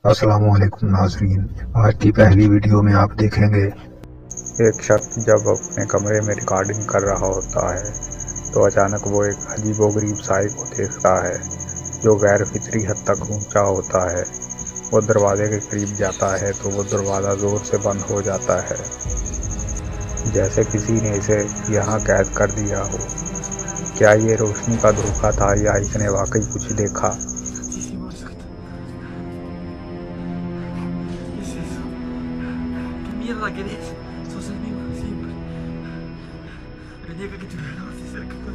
अस्सलामुअलैकुम नाज़रीन, आज की पहली वीडियो में आप देखेंगे एक शख्स जब अपने कमरे में रिकॉर्डिंग कर रहा होता है तो अचानक वो एक अजीबोगरीब साए को देखता है जो गैर फितरी हद तक ऊंचा होता है। वो दरवाजे के करीब जाता है तो वो दरवाज़ा ज़ोर से बंद हो जाता है, जैसे किसी ने इसे यहाँ कैद कर दिया हो। क्या ये रोशनी का धोखा था या इसने वाकई कुछ देखा? Mierda querés, sos el mismo de siempre. Reniega que te hubieras cerca con...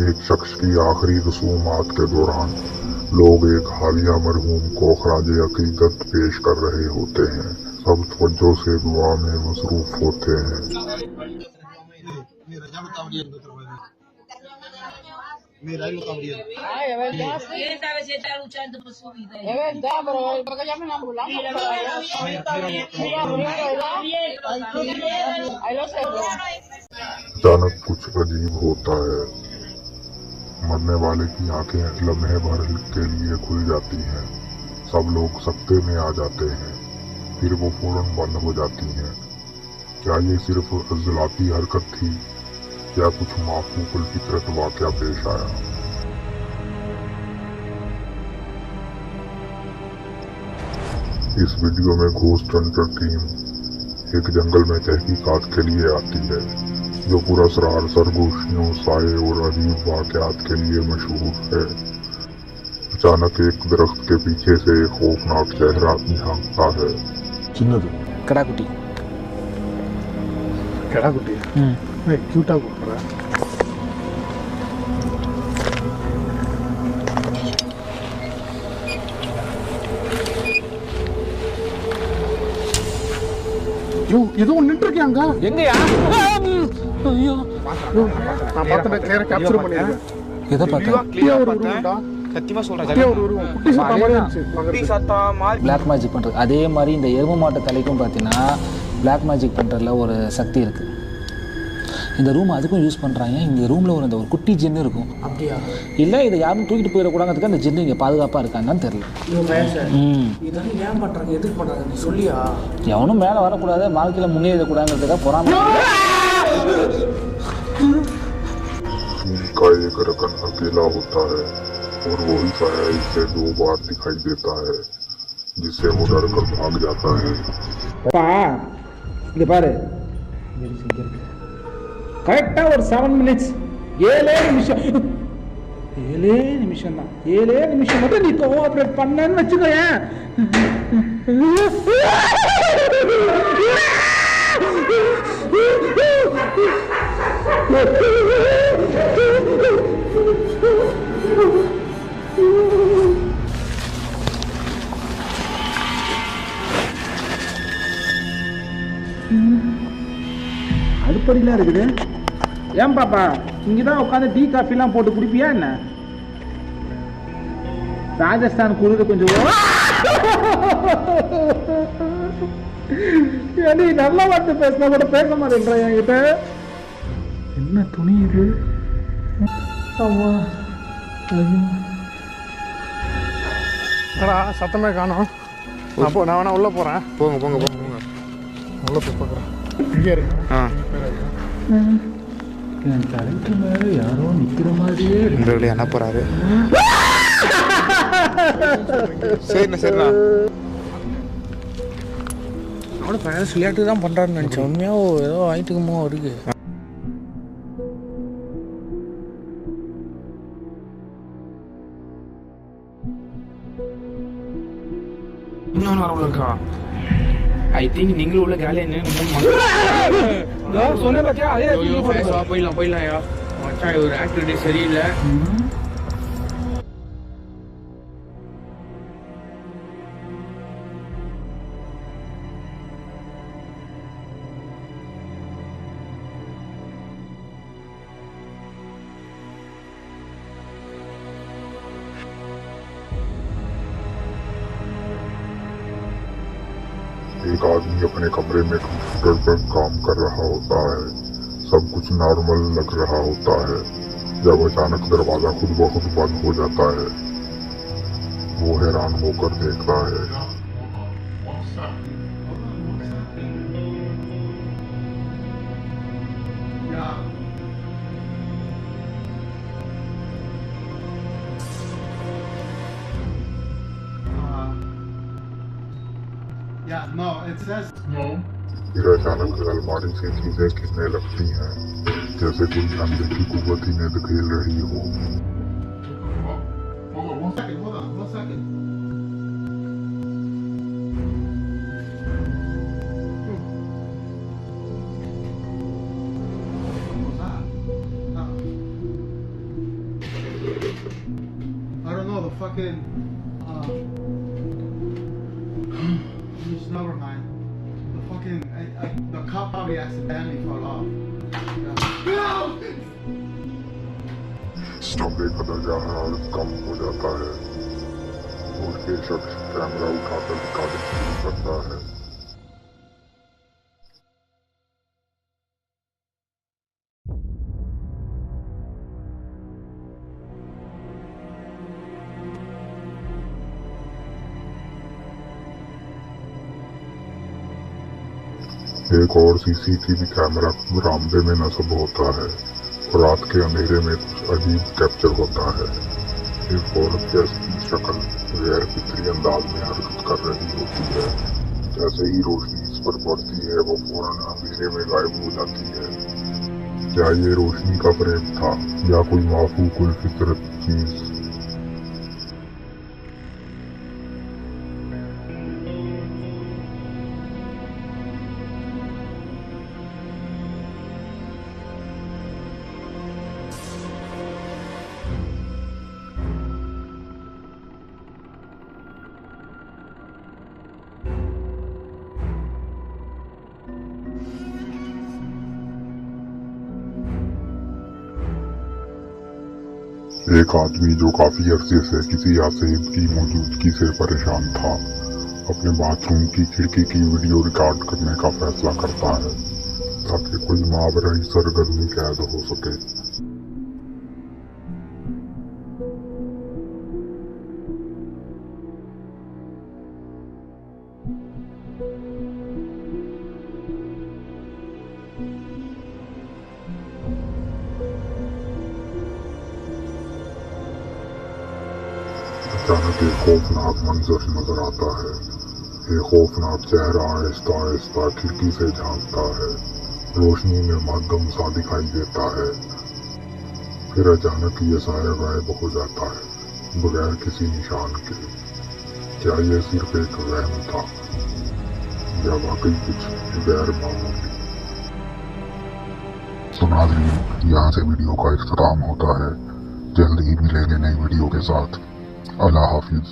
एक शख्स की आखिरी रसूमात के दौरान लोग एक हालिया मरहूम को खराज अकीदत पेश कर रहे होते हैं। सब तवज्जो से दुआ में मसरूफ होते हैं। Mira, ahí lo está abriendo. Ay, es verdad, sí. Él sabe si está luchando por su vida. Es verdad, pero porque llame una ambulancia. Ahí lo cerró. अचानक कुछ अजीब होता है। मरने वाले की आंखें लम्हे भर के लिए खुल जाती हैं। सब लोग सकते में आ जाते हैं, फिर वो फौरन बंद हो जाती हैं। क्या ये सिर्फ अज़लाती हरकत थी या कुछ माफूकुल फितरत वाक़या पेश आया? इस वीडियो में घोस्ट हंटर टीम एक जंगल में तहकीकात के लिए आती है, जो पुरअसरार सरगोशियों, साए और अजीब वाक़यात के लिए मशहूर है। अचानक एक दरख्त के पीछे से एक खौफनाक चेहरा झांकता है। कड़ाकुटी कड़ाकुटी क्यूटा கூப்பிடுற ஏதோ நின்று இருக்காங்க எங்கயா? ஐயோ நான் பார்த்து கிளியரா கேப்சர் பண்ணிருக்கேன். எதை பார்த்தா? கிளியரா ஒரு உருவம்டா. சத்தியமா சொல்றேன், கிளியரா ஒரு உருவம். குட்டி சத்தா மாதிரி இருந்துச்சு. குட்டி சத்தா மாதிரி பிளாக் மேஜிக் பண்றது. அதே மாதிரி இந்த எரும மாட்டு தலைக்கும் பார்த்தீங்கன்னா பிளாக் மேஜிக் பண்றதுல ஒரு சக்தி இருக்கு. இந்த ரூம் அதுக்கும் யூஸ் பண்ணுறாங்க. இந்த ரூமில் ஒரு குட்டி ஜின்னு இருக்கும். அப்படியா? இல்லை இதை யாரும் தூக்கிட்டு போயிடக்கூடாதுக்கு அந்த ஜின்னு இங்கே பாதுகாப்பாக இருக்காங்கன்னு தெரியல. இதெல்லாம் ஏன் பண்றாங்க, எதுக்கு பண்றாங்க நீ சொல்லியா? எவனும் மேலே வரக்கூடாது, வாழ்க்கையில் முன்னேறக்கூடாதுங்கிறதுக்காக பொறாம. का एक रकन अकेला होता है और वही साया इसे 2 बार दिखाई देता है, जिससे वो डर कर भाग जाता है। இங்க பாரு, கரெக்டா ஒரு 7 minutes 7 நிமிஷம் 7 நிமிஷம் தான். 7 நிமிஷம் மட்டும் நீ கோஆபரேட் பண்ணன்னு வச்சுக்கோயேன். அடுப்படிலாம் இருக்குது. ஏன் பாப்பா இங்கதான் உட்காந்து டீ காஃபிலாம் போட்டு குடிப்பியா என்ன? ராஜஸ்தான் குளிர் கொஞ்சம் நீ நல்லா வார்த்தை பேசினா கூட பேச மாட்டேன்ற என்கிட்ட. என்ன துணி இது? ஆமா சத்தமே காணோம். நான் வேணா உள்ள போறேன். போங்க போங்க போங்க போங்க உள்ள போய் பார்க்குறேன். இங்கே இருக்கு. என் தலைக்கு மேல யாரோ நிக்கிற மாதிரியே இந்த என்ன போறாரு? சரிண்ணா சரிண்ணா. அவனு ஃபைனல்ஸ் விளையாட்டு தான் பண்றாருன்னு நினைச்சேன். உண்மையா ஏதோ ஆயிட்டுக்குமோ இருக்கு. இன்னொன்று வரவுல இருக்கா? ஐ திங்க் நீங்களும் உள்ள காலியா என்ன சொன்ன பத்தியா? அதே போயிடலாம் போயிடலாம்யா மச்சான். ஒரு ஆக்டிவிட்டி சரியில்லை. एक आदमी अपने कमरे में कंप्यूटर पर काम कर रहा होता है। सब कुछ नॉर्मल लग रहा होता है जब अचानक दरवाजा खुद ब खुद बंद हो जाता है। वो हैरान होकर देखता है। फिर अचानक अलमारी से चीजें गिरने लगती हैं, जैसे कोई अनदेखी कुव्वत ही ने धकेल रही हो। I don't know, the fucking just never mind. The fucking the cup probably accidentally fell off. स्टम्बे का दर्जा हरारत कम हो जाता है और ये शख्स कैमरा उठाकर रिकॉर्डिंग शुरू करता है। एक और सीसीटीवी कैमरा बरामदे में नस्ब होता है और रात के अंधेरे में कुछ अजीब कैप्चर होता है। एक औरत जैसी शक्ल गैर फिक्री अंदाज में हरकत कर रही होती है। जैसे ही रोशनी इस पर पड़ती है वो फौरन अंधेरे में गायब हो जाती है। क्या ये रोशनी का फ्रेम था या कोई माफूकुल फितरत चीज? एक आदमी जो काफी अरसे से किसी आसेब की मौजूदगी से परेशान था, अपने बाथरूम की खिड़की की वीडियो रिकॉर्ड करने का फैसला करता है ताकि कोई मावराई सरगर्मी कैद हो सके। अचानक एक खौफनाक मंजर नजर आता है। एक खौफनाक चेहरा आहिस्ता आहिस्ता खिड़की से झांकता है। रोशनी में मध्यम सा दिखाई देता है। फिर अचानक ये साया गायब हो जाता है बगैर किसी निशान के। क्या ये सिर्फ एक वहम था या वाकई कुछ गैर मामूली? तो नाज़रीन, यहाँ से वीडियो का इख्तिताम होता है। जल्द ही मिलेंगे नई वीडियो के साथ। अल्लाह हाफिज।